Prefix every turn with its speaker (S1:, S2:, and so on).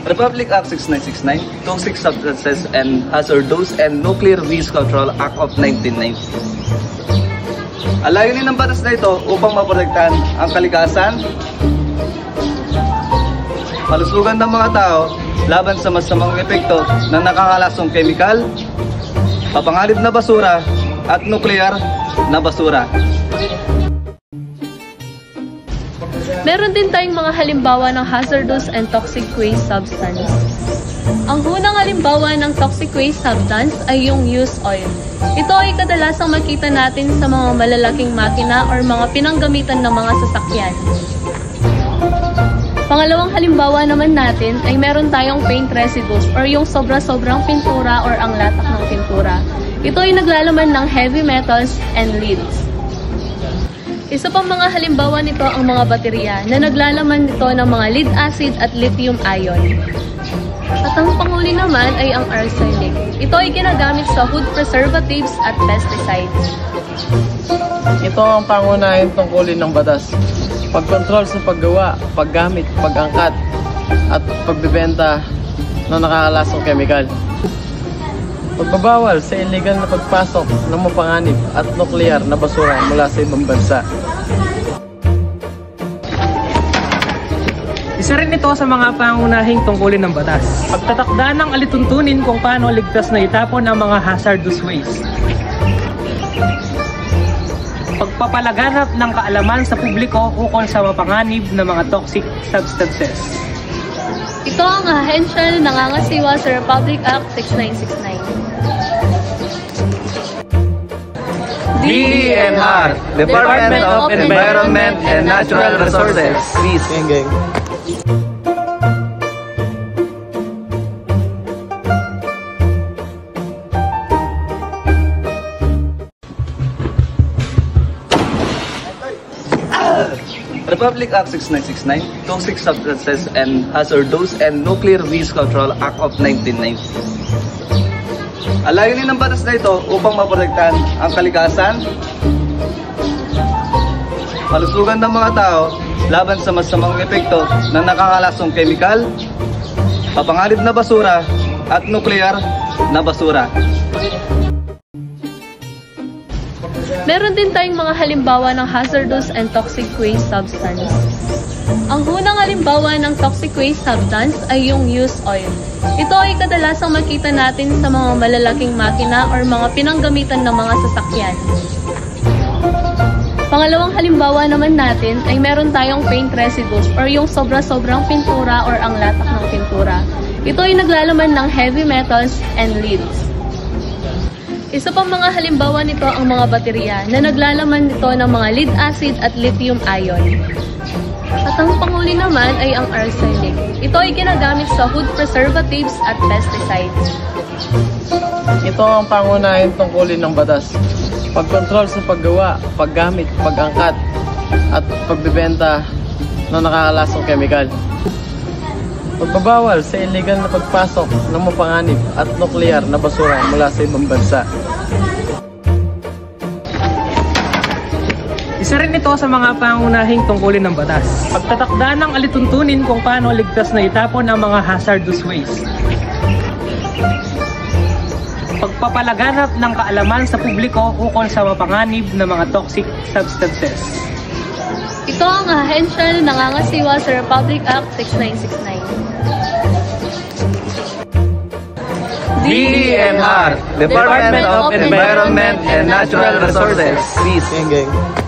S1: Republic Act 6969, Toxic Substances and Hazardous and Nuclear Waste Control Act of 1990. Ang layunin ng batas na ito upang maprotektahan ang kalikasan, malusugan ng mga tao laban sa masamang epekto ng nakakalasong kemikal, papanganib na basura at nuklear na basura.
S2: Meron din tayong mga halimbawa ng hazardous and toxic waste substance. Ang unang halimbawa ng toxic waste substance ay yung used oil. Ito ay kadalasang makita natin sa mga malalaking makina or mga pinanggamitan ng mga sasakyan. Pangalawang halimbawa naman natin ay meron tayong paint residues or yung sobra-sobrang pintura or ang latak ng pintura. Ito ay naglalaman ng heavy metals and leads. Isa pang mga halimbawa nito ang mga baterya na naglalaman nito ng mga lead acid at lithium ion. At ang panghuli naman ay ang arsenic. Ito ay ginagamit sa food preservatives at pesticides.
S3: Ito ang pangunahing tungkulin ng batas. Pagkontrol sa paggawa, paggamit, pag-angkat, at pagbebenta ng nakakalasong kemikal. Pagbabawal sa illegal na pagpasok ng mapanganib at nuklear na basura mula sa ibang bansa.
S4: Isa rin ito sa mga pangunahing tungkulin ng batas. Pagtatakda ng alituntunin kung paano ligtas na itapon ang mga hazardous waste. Pagpapalaganap ng kaalaman sa publiko ukol sa mapanganib na mga toxic substances.
S2: Ito ang ahensya na nangangasiwa sa Republic Act 6969.
S1: DENR, Department of Environment and Natural Resources. Please. Republic Act 6969, Toxic Substances and Hazardous and Nuclear Waste Control Act of 1990. Ang layunin ng batas na ito upang maprotektahan ang kalikasan, malusugan ng mga tao laban sa masamang epekto ng nakakalasong kemikal, papanganib na basura at nuklear na basura.
S2: Meron din tayong mga halimbawa ng hazardous and toxic waste substance. Ang unang halimbawa ng toxic waste substance ay yung used oil. Ito ay kadalasang makita natin sa mga malalaking makina or mga pinanggamitan ng mga sasakyan. Pangalawang halimbawa naman natin ay meron tayong paint residues or yung sobra-sobrang pintura or ang latak ng pintura. Ito ay naglalaman ng heavy metals and leads. Isa pang mga halimbawa nito ang mga baterya na naglalaman nito ng mga lead acid at lithium ion. At ang panghuli naman ay ang arsenic. Ito ay ginagamit sa food preservatives at pesticides.
S3: Ito ang pangunahing tungkulin ng batas. Pagkontrol sa paggawa, paggamit, pag-angkat, at pagbebenta ng nakakalasong kemikal. Pagbabawal sa illegal na pagpasok ng mapanganib at nuklear na basura mula sa ibang bansa.
S4: Isa rin ito sa mga pangunahing tungkulin ng batas. Pagtatakda ng alituntunin kung paano ligtas na itapon ang mga hazardous waste. Pagpapalaganap ng kaalaman sa publiko ukol sa mapanganib na mga toxic substances.
S2: Ito ang ahensya na nangangasiwa sa Republic Act 6969.
S1: DENR, Department of Environment and Natural Resources. Please.